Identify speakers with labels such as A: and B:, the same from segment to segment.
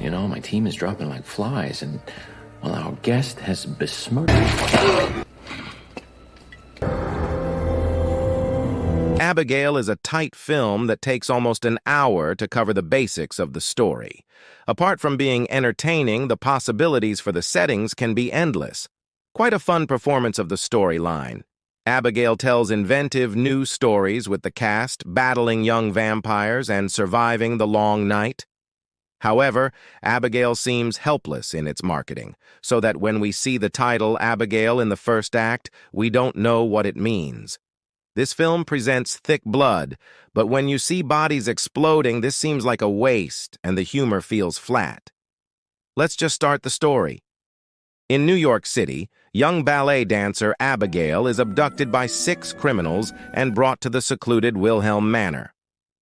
A: You know, my team is dropping like flies, and, well, our guest has besmirched.
B: Abigail is a tight film that takes almost an hour to cover the basics of the story. Apart from being entertaining, the possibilities for the settings can be endless. Quite a fun performance of the storyline. Abigail tells inventive new stories with the cast battling young vampires and surviving the long night. However, Abigail seems helpless in its marketing, so that when we see the title Abigail in the first act, we don't know what it means. This film presents thick blood, but when you see bodies exploding, this seems like a waste, and the humor feels flat. Let's just start the story. In New York City, young ballet dancer Abigail is abducted by 6 criminals and brought to the secluded Wilhelm Manor.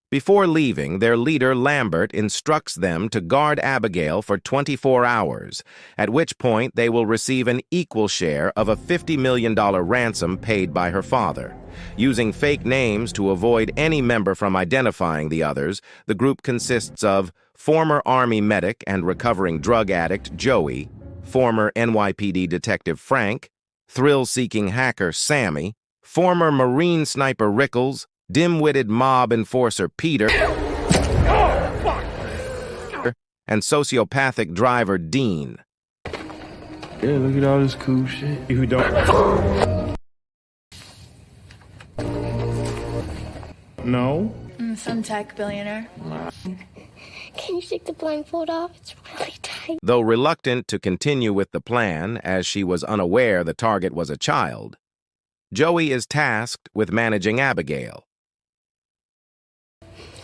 B: Before leaving, their leader Lambert instructs them to guard Abigail for 24 hours, at which point they will receive an equal share of a $50 million ransom paid by her father. Using fake names to avoid any member from identifying the others, the group consists of former Army medic and recovering drug addict Joey, former NYPD detective Frank, thrill-seeking hacker Sammy, former Marine sniper Rickles, dim-witted mob enforcer Peter, and sociopathic driver Dean.
C: Yeah, look at all this cool shit. You don't. No?
D: Some tech billionaire.
E: Can you take the blindfold off? It's really tight.
B: Though reluctant to continue with the plan, as she was unaware the target was a child, Joey is tasked with managing Abigail.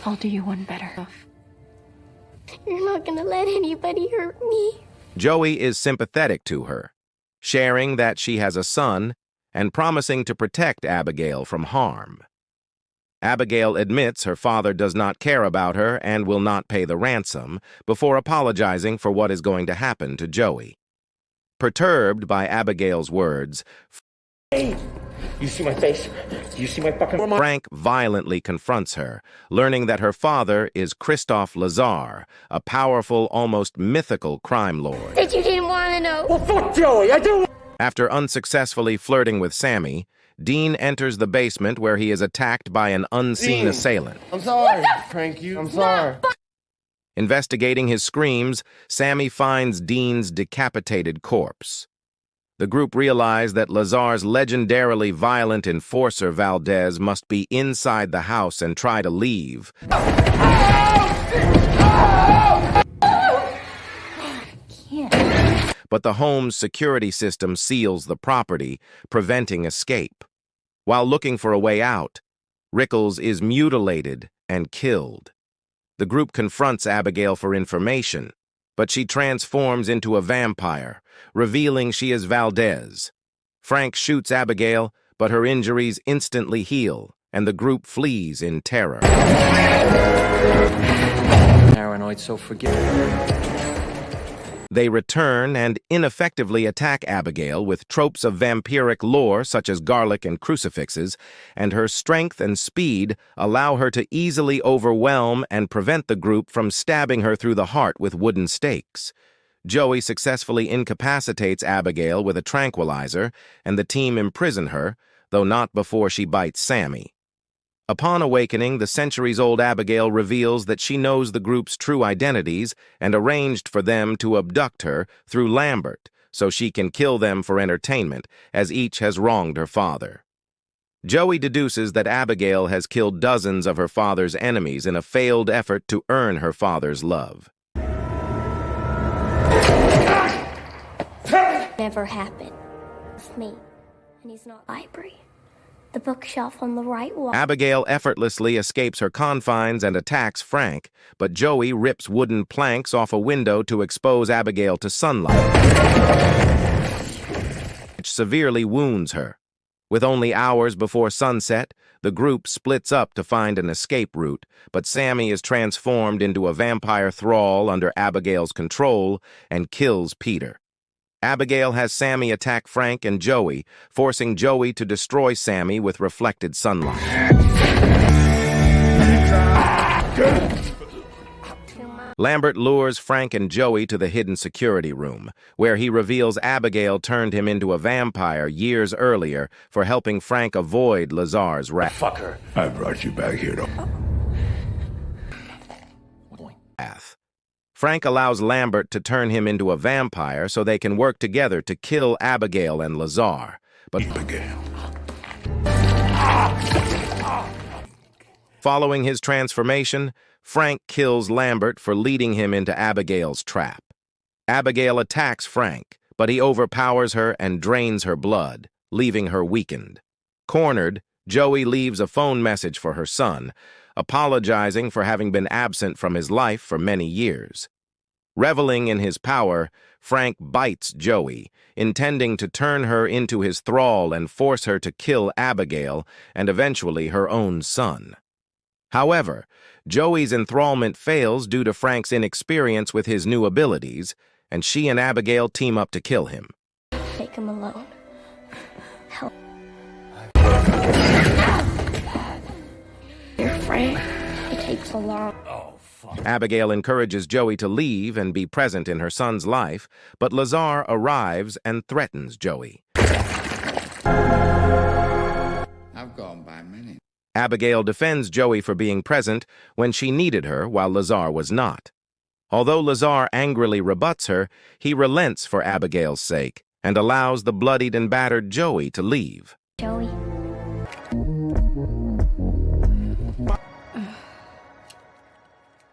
D: I'll do you one better.
E: You're not gonna let anybody hurt me.
B: Joey is sympathetic to her, sharing that she has a son and promising to protect Abigail from harm. Abigail admits her father does not care about her and will not pay the ransom before apologizing for what is going to happen to Joey. Perturbed by Abigail's words,
F: Hey, you see my face? You see my fucking...
B: Frank violently confronts her, learning that her father is Christophe Lazar, a powerful, almost mythical crime lord.
E: That you didn't want to know.
F: Well, fuck Joey, I do...
B: After unsuccessfully flirting with Sammy, Dean enters the basement where he is attacked by an unseen assailant.
C: I'm sorry, Frank, I'm sorry.
B: Investigating his screams, Sammy finds Dean's decapitated corpse. The group realize that Lazar's legendarily violent enforcer Valdez must be inside the house and try to leave. But the home's security system seals the property, preventing escape. While looking for a way out, Rickles is mutilated and killed. The group confronts Abigail for information, but she transforms into a vampire, revealing she is Valdez. Frank shoots Abigail, but her injuries instantly heal, and the group flees in terror.
A: Paranoid, so forgiving.
B: They return and ineffectively attack Abigail with tropes of vampiric lore such as garlic and crucifixes, and her strength and speed allow her to easily overwhelm and prevent the group from stabbing her through the heart with wooden stakes. Joey successfully incapacitates Abigail with a tranquilizer, and the team imprison her, though not before she bites Sammy. Upon awakening, the centuries-old Abigail reveals that she knows the group's true identities and arranged for them to abduct her through Lambert so she can kill them for entertainment, as each has wronged her father. Joey deduces that Abigail has killed dozens of her father's enemies in a failed effort to earn her father's love.
E: Never happened. It's me. And he's not library. The bookshelf on the right wall.
B: Abigail effortlessly escapes her confines and attacks Frank, but Joey rips wooden planks off a window to expose Abigail to sunlight, which severely wounds her. With only hours before sunset, the group splits up to find an escape route, but Sammy is transformed into a vampire thrall under Abigail's control and kills Peter. Abigail has Sammy attack Frank and Joey, forcing Joey to destroy Sammy with reflected sunlight. Lambert lures Frank and Joey to the hidden security room, where he reveals Abigail turned him into a vampire years earlier for helping Frank avoid Lazar's wrath.
F: Fuck her.
C: I brought you back here to...
B: Frank allows Lambert to turn him into a vampire so they can work together to kill Abigail and Lazar. But
C: Abigail.
B: following his transformation, Frank kills Lambert for leading him into Abigail's trap. Abigail attacks Frank, but he overpowers her and drains her blood, leaving her weakened. Cornered, Joey leaves a phone message for her son, apologizing for having been absent from his life for many years. Reveling in his power, Frank bites Joey, intending to turn her into his thrall and force her to kill Abigail and eventually her own son. However, Joey's enthrallment fails due to Frank's inexperience with his new abilities, and she and Abigail team up to kill him.
E: Take him alone. Help. You're afraid? It takes a long...
B: Abigail encourages Joey to leave and be present in her son's life, but Lazar arrives and threatens Joey.
G: I've gone by many.
B: Abigail defends Joey for being present when she needed her while Lazar was not. Although Lazar angrily rebuts her, he relents for Abigail's sake and allows the bloodied and battered Joey to leave.
E: Joey,